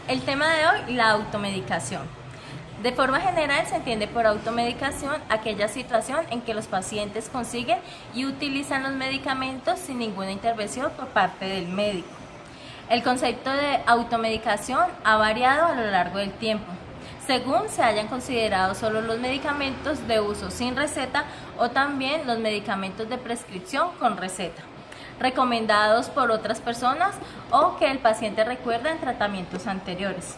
El tema de hoy, la automedicación. De forma general se entiende por automedicación aquella situación en que los pacientes consiguen y utilizan los medicamentos sin ninguna intervención por parte del médico. El concepto de automedicación ha variado a lo largo del tiempo, según se hayan considerado solo los medicamentos de uso sin receta o también los medicamentos de prescripción con receta, recomendados por otras personas o que el paciente recuerda en tratamientos anteriores.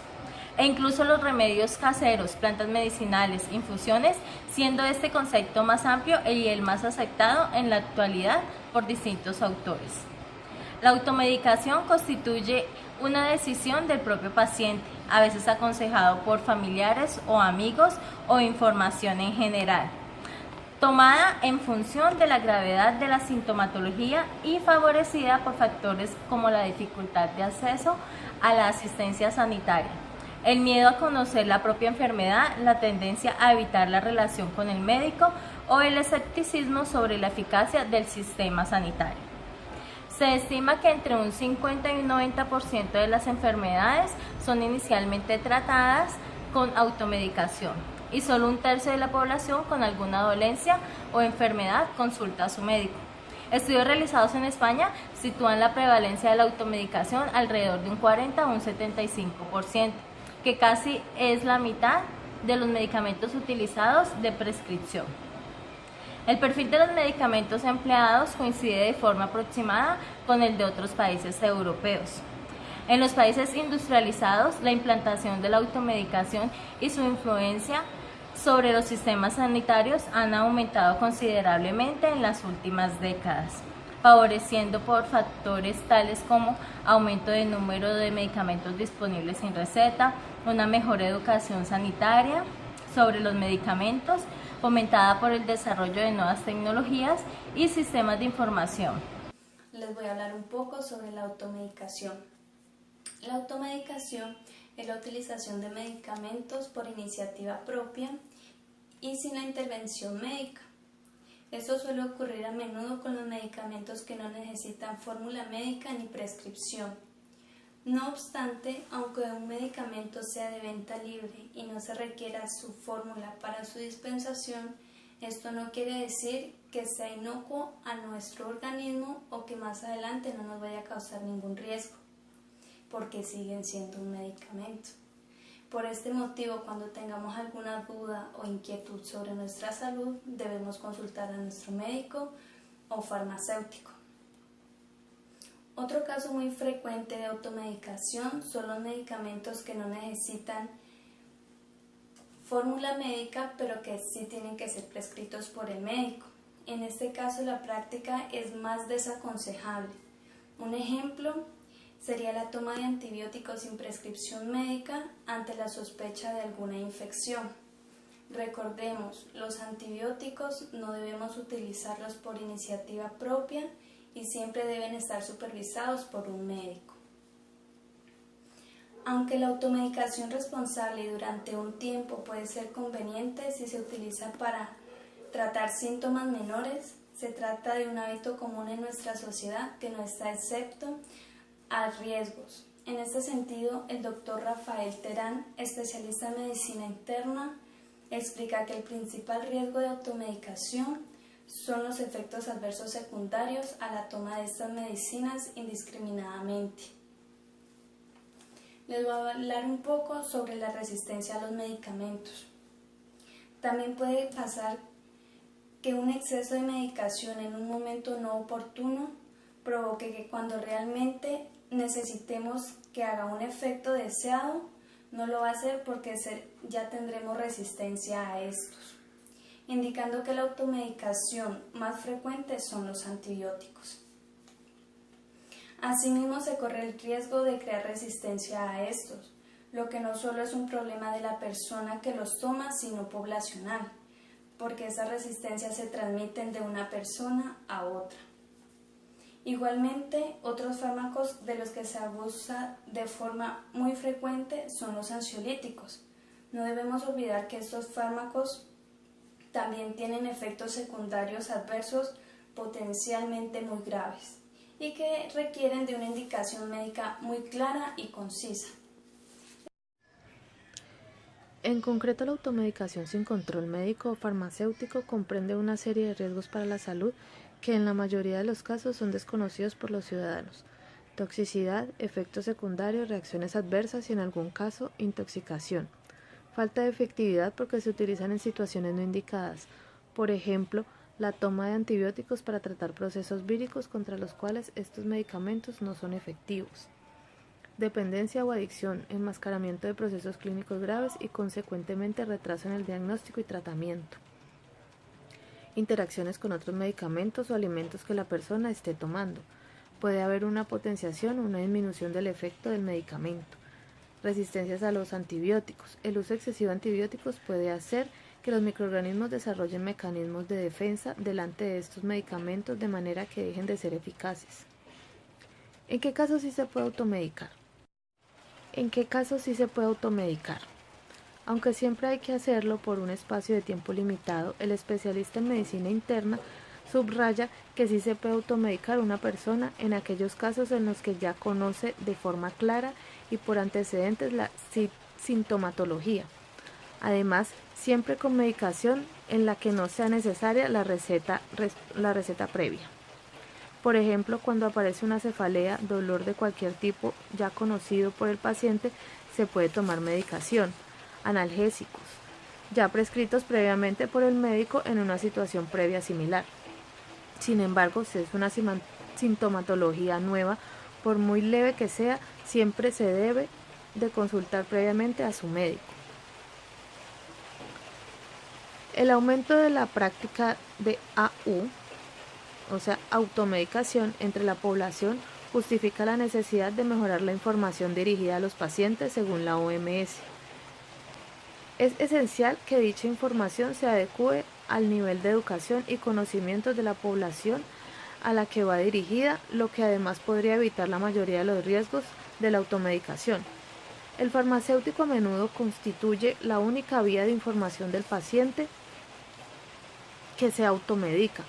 E incluso los remedios caseros, plantas medicinales, infusiones, siendo este concepto más amplio y el más aceptado en la actualidad por distintos autores. La automedicación constituye una decisión del propio paciente, a veces aconsejado por familiares o amigos o información en general, tomada en función de la gravedad de la sintomatología y favorecida por factores como la dificultad de acceso a la asistencia sanitaria, el miedo a conocer la propia enfermedad, la tendencia a evitar la relación con el médico o el escepticismo sobre la eficacia del sistema sanitario. Se estima que entre un 50 y un 90% de las enfermedades son inicialmente tratadas con automedicación y solo un tercio de la población con alguna dolencia o enfermedad consulta a su médico. Estudios realizados en España sitúan la prevalencia de la automedicación alrededor de un 40 a un 75%, que casi es la mitad de los medicamentos utilizados de prescripción. El perfil de los medicamentos empleados coincide de forma aproximada con el de otros países europeos. En los países industrializados, la implantación de la automedicación y su influencia sobre los sistemas sanitarios han aumentado considerablemente en las últimas décadas, favoreciendo por factores tales como aumento del número de medicamentos disponibles sin receta, una mejor educación sanitaria sobre los medicamentos, fomentada por el desarrollo de nuevas tecnologías y sistemas de información. Les voy a hablar un poco sobre la automedicación. La automedicación es la utilización de medicamentos por iniciativa propia y sin la intervención médica. Esto suele ocurrir a menudo con los medicamentos que no necesitan fórmula médica ni prescripción. No obstante, aunque un medicamento sea de venta libre y no se requiera su fórmula para su dispensación, esto no quiere decir que sea inocuo a nuestro organismo o que más adelante no nos vaya a causar ningún riesgo, porque siguen siendo un medicamento. Por este motivo, cuando tengamos alguna duda o inquietud sobre nuestra salud, debemos consultar a nuestro médico o farmacéutico. Otro caso muy frecuente de automedicación son los medicamentos que no necesitan fórmula médica, pero que sí tienen que ser prescritos por el médico. En este caso, la práctica es más desaconsejable. Un ejemplo sería la toma de antibióticos sin prescripción médica ante la sospecha de alguna infección. Recordemos, los antibióticos no debemos utilizarlos por iniciativa propia y siempre deben estar supervisados por un médico. Aunque la automedicación responsable durante un tiempo puede ser conveniente si se utiliza para tratar síntomas menores, se trata de un hábito común en nuestra sociedad que no está excepto a riesgos. En este sentido, el doctor Rafael Terán, especialista en medicina interna, explica que el principal riesgo de automedicación son los efectos adversos secundarios a la toma de estas medicinas indiscriminadamente. Les voy a hablar un poco sobre la resistencia a los medicamentos. También puede pasar que un exceso de medicación en un momento no oportuno provoque que cuando realmente necesitemos que haga un efecto deseado, no lo va a hacer porque ya tendremos resistencia a estos, indicando que la automedicación más frecuente son los antibióticos. Asimismo, se corre el riesgo de crear resistencia a estos, lo que no solo es un problema de la persona que los toma, sino poblacional, porque esas resistencias se transmiten de una persona a otra. Igualmente, otros fármacos de los que se abusa de forma muy frecuente son los ansiolíticos. No debemos olvidar que estos fármacos también tienen efectos secundarios adversos potencialmente muy graves y que requieren de una indicación médica muy clara y concisa. En concreto, la automedicación sin control médico o farmacéutico comprende una serie de riesgos para la salud que en la mayoría de los casos son desconocidos por los ciudadanos. Toxicidad, efectos secundarios, reacciones adversas y en algún caso intoxicación. Falta de efectividad porque se utilizan en situaciones no indicadas. Por ejemplo, la toma de antibióticos para tratar procesos víricos contra los cuales estos medicamentos no son efectivos. Dependencia o adicción, enmascaramiento de procesos clínicos graves y consecuentemente retraso en el diagnóstico y tratamiento. Interacciones con otros medicamentos o alimentos que la persona esté tomando. Puede haber una potenciación o una disminución del efecto del medicamento. Resistencias a los antibióticos. El uso excesivo de antibióticos puede hacer que los microorganismos desarrollen mecanismos de defensa delante de estos medicamentos de manera que dejen de ser eficaces. ¿En qué casos sí se puede automedicar? Aunque siempre hay que hacerlo por un espacio de tiempo limitado, el especialista en medicina interna subraya que sí se puede automedicar una persona en aquellos casos en los que ya conoce de forma clara y por antecedentes la sintomatología. Además, siempre con medicación en la que no sea necesaria la receta previa. Por ejemplo, cuando aparece una cefalea, dolor de cualquier tipo ya conocido por el paciente, se puede tomar medicación, analgésicos, ya prescritos previamente por el médico en una situación previa similar. Sin embargo, si es una sintomatología nueva, por muy leve que sea, siempre se debe de consultar previamente a su médico. El aumento de la práctica de AU, o sea, automedicación entre la población, justifica la necesidad de mejorar la información dirigida a los pacientes según la OMS. Es esencial que dicha información se adecue al nivel de educación y conocimientos de la población a la que va dirigida, lo que además podría evitar la mayoría de los riesgos de la automedicación. El farmacéutico a menudo constituye la única vía de información del paciente que se automedica,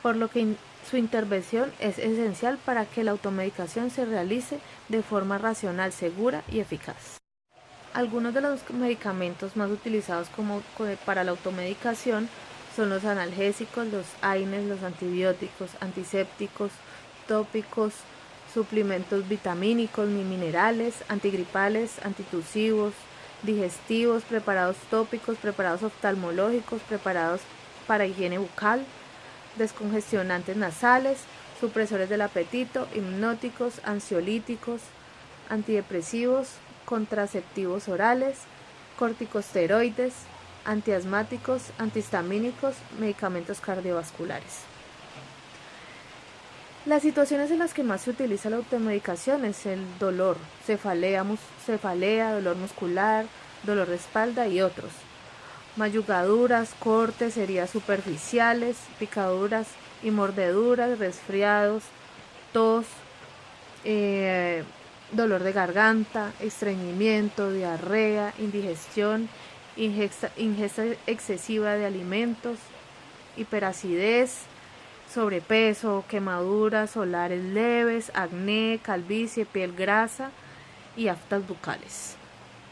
por lo que su intervención es esencial para que la automedicación se realice de forma racional, segura y eficaz. Algunos de los medicamentos más utilizados para la automedicación son los analgésicos, los AINES, los antibióticos, antisépticos, tópicos, suplementos vitamínicos, minerales, antigripales, antitusivos, digestivos, preparados tópicos, preparados oftalmológicos, preparados para higiene bucal, descongestionantes nasales, supresores del apetito, hipnóticos, ansiolíticos, antidepresivos, contraceptivos orales, corticosteroides, antiasmáticos, antihistamínicos, medicamentos cardiovasculares. Las situaciones en las que más se utiliza la automedicación es el dolor, cefalea, dolor muscular, dolor de espalda y otros. Mayugaduras, cortes, heridas superficiales, picaduras y mordeduras, resfriados, tos, dolor de garganta, estreñimiento, diarrea, indigestión, ingesta excesiva de alimentos, hiperacidez, sobrepeso, quemaduras solares leves, acné, calvicie, piel grasa y aftas bucales.